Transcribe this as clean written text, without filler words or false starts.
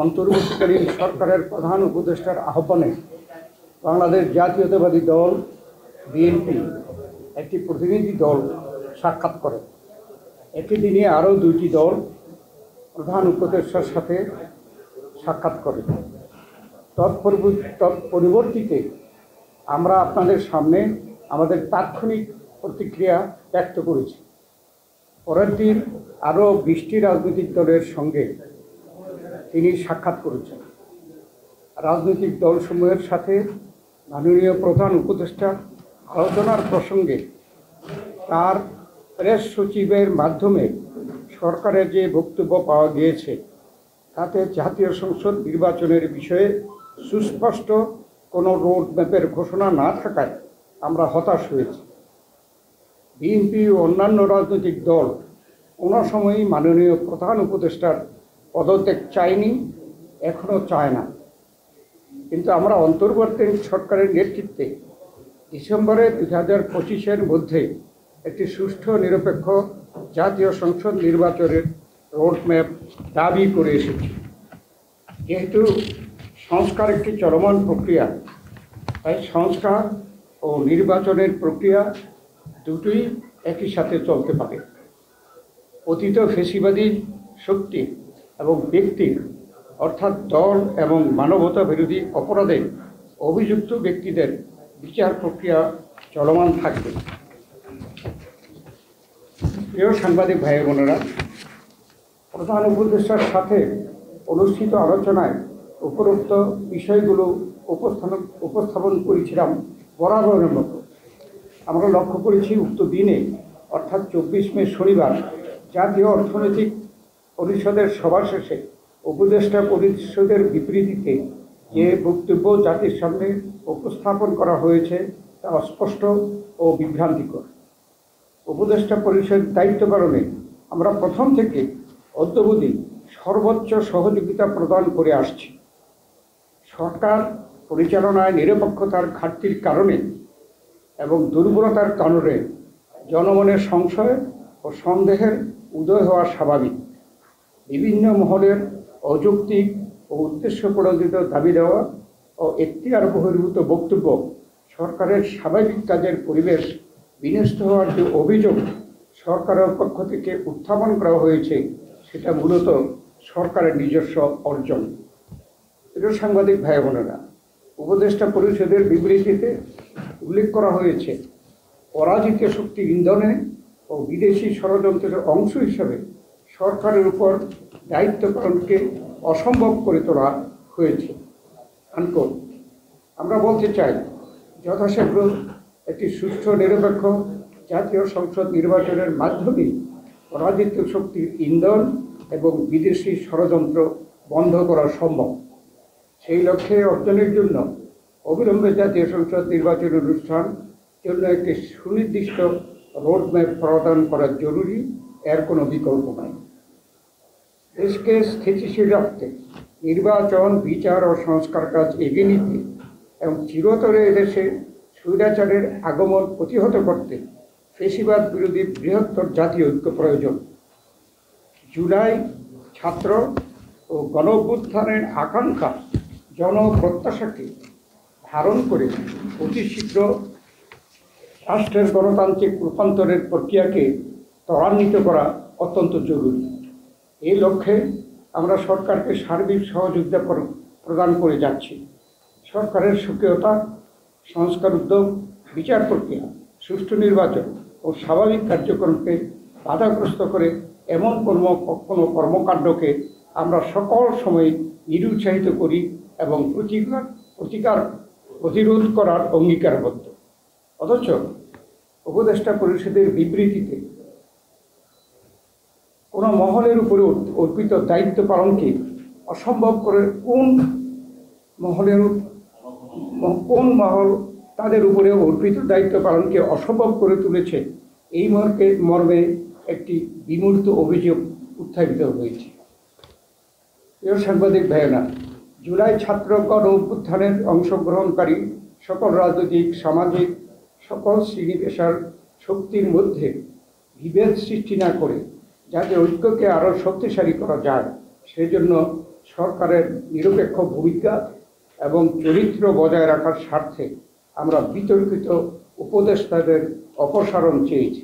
অন্তর্বর্তীকালীন সরকারের প্রধান উপদেষ্টার আহ্বানে বাংলাদেশ জাতীয়তাবাদী দল বিএনপি একটি প্রতিনিধি দল সাক্ষাৎ করে। একই দিনে আরও দুইটি দল প্রধান উপদেষ্টার সাথে সাক্ষাৎ করে। তৎপরিবর্তিতে আমরা আপনাদের সামনে আমাদের তাৎক্ষণিক প্রতিক্রিয়া ব্যক্ত করেছি। পরের দিন আরও 20টি রাজনৈতিক দলের সঙ্গে তিনি সাক্ষাৎ করেছেন। রাজনৈতিক দলসমূহের সাথে মাননীয় প্রধান উপদেষ্টা আলোচনার প্রসঙ্গে তার প্রেস সচিবের মাধ্যমে সরকারের যে বক্তব্য পাওয়া গিয়েছে তাতে জাতীয় সংসদ নির্বাচনের বিষয়ে সুস্পষ্ট কোনো রোড ম্যাপের ঘোষণা না থাকায় আমরা হতাশ হয়েছি। বিএনপি ও অন্যান্য রাজনৈতিক দল কোনো সময়ই মাননীয় প্রধান উপদেষ্টার পদত্যাগ চায়নি, এখনও চায় না। কিন্তু আমরা অন্তর্বর্তী সরকারের নেতৃত্বে ডিসেম্বরে 2025-এর মধ্যে একটি সুষ্ঠু নিরপেক্ষ জাতীয় সংসদ নির্বাচনের রোডম্যাপ দাবি করে এসেছি। যেহেতু সংস্কার একটি চলমান প্রক্রিয়া, তাই সংস্কার ও নির্বাচনের প্রক্রিয়া দুটোই একই সাথে চলতে পারে। অতীত ফ্যাসিবাদী শক্তি এবং ব্যক্তির অর্থাৎ দল এবং মানবতা বিরোধী অপরাধে অভিযুক্ত ব্যক্তিদের বিচার প্রক্রিয়া চলমান থাকবে। প্রিয় সাংবাদিক ভাই বোনেরা, প্রধান উপদেষ্টার সাথে অনুষ্ঠিত আলোচনায় উপরোক্ত বিষয়গুলো উপস্থাপন করেছিলাম বরাবরের মতো। আমরা লক্ষ্য করেছি উক্ত দিনে অর্থাৎ 24 মে শনিবার জাতীয় অর্থনৈতিক পরিষদের সভা শেষে উপদেষ্টা পরিষদের বিবৃতিতে যে বক্তব্য জাতির সামনে উপস্থাপন করা হয়েছে তা অস্পষ্ট ও বিভ্রান্তিকর। উপদেষ্টা পরিষদ দায়িত্ব পালনে আমরা প্রথম থেকে অদ্যাবধি সর্বোচ্চ সহযোগিতা প্রদান করে আসছি। সরকার পরিচালনায় নিরপেক্ষতার ঘাটতির কারণে এবং দুর্বলতার কারণে জনমনের সংশয় ও সন্দেহের উদয় হওয়া স্বাভাবিক। বিভিন্ন মহলের অযৌক্তিক ও উদ্দেশ্য প্রণোদিত দাবি দেওয়া ও এখতিয়ার বহির্ভূত বক্তব্য সরকারের স্বাভাবিক কাজের পরিবেশ বিনষ্ট হওয়ার যে অভিযোগ সরকারের পক্ষ থেকে উত্থাপন করা হয়েছে সেটা মূলত সরকারের নিজস্ব অর্জন। প্রিয় সাংবাদিক ভাই বোনেরা, উপদেষ্টা পরিষদের বিবৃতিতে উল্লেখ করা হয়েছে পরাজিত শক্তি ইন্ধনে ও বিদেশি ষড়যন্ত্রের অংশ হিসাবে সরকারের উপর দায়িত্ব পালনকে অসম্ভব করে তোলা হয়েছে। আনকোট। আমরা বলতে চাই, যথাশীঘ্র একটি সুষ্ঠু নিরপেক্ষ জাতীয় সংসদ নির্বাচনের মাধ্যমে পরাজিত শক্তির ইন্ধন এবং বিদেশি ষড়যন্ত্র বন্ধ করা সম্ভব। সেই লক্ষ্যে অর্জনের জন্য অবিলম্বে জাতীয় সংসদ নির্বাচন অনুষ্ঠান জন্য একটি সুনির্দিষ্ট রোডম্যাপ প্রদান করা জরুরি, এর কোনো বিকল্প নাই। দেশকে স্থিতিশীল রাখতে নির্বাচন, বিচার ও সংস্কার কাজ এগিয়ে নিতে এবং চিরতরে এদেশে স্বৈরাচারের আগমন প্রতিহত করতে ফ্যাসিবাদ বিরোধী বৃহত্তর জাতীয় ঐক্য প্রয়োজন। জুলাই ছাত্র ও গণঅভ্যুত্থানের আকাঙ্ক্ষা জনপ্রত্যাশাকে ধারণ করে অতি শীঘ্র রাষ্ট্রের গণতান্ত্রিক রূপান্তরের প্রক্রিয়াকে ত্বরান্বিত করা অত্যন্ত জরুরি। এই লক্ষ্যে আমরা সরকারকে সার্বিক সহযোগিতা প্রদান করে যাচ্ছি। সরকারের সক্রিয়তা, সংস্কার উদ্যোগ, বিচার প্রক্রিয়া, সুষ্ঠু নির্বাচন ও স্বাভাবিক কার্যক্রমকে বাধাগ্রস্ত করে এমন কোনো কর্মকাণ্ডকে আমরা সকল সময় নিরুৎসাহিত করি এবং প্রতিরোধ করার অঙ্গীকারবদ্ধ। অথচ উপদেষ্টা পরিষদের বিবৃতিতে কোনো মহলের উপরে অর্পিত দায়িত্ব পালনকে অসম্ভব করে কোন মহল তাদের উপরে অর্পিত দায়িত্ব পালনকে অসম্ভব করে তুলেছে, এই মর্মে একটি বিমূর্ত অভিযোগ উত্থাপিত হয়েছে। প্রিয় সাংবাদিক ভাইয়েরা, জুলাই ছাত্র গণ অভ্যুত্থানের অংশগ্রহণকারী সকল রাজনৈতিক, সামাজিক সকল শ্রেণী পেশার শক্তির মধ্যে বিভেদ সৃষ্টি না করে যাতে ঐক্যকে আরও শক্তিশালী করা যায়, সেজন্য সরকারের নিরপেক্ষ ভূমিকা এবং চরিত্র বজায় রাখার স্বার্থে আমরা বিতর্কিত উপদেষ্টাদের অপসারণ চেয়েছি।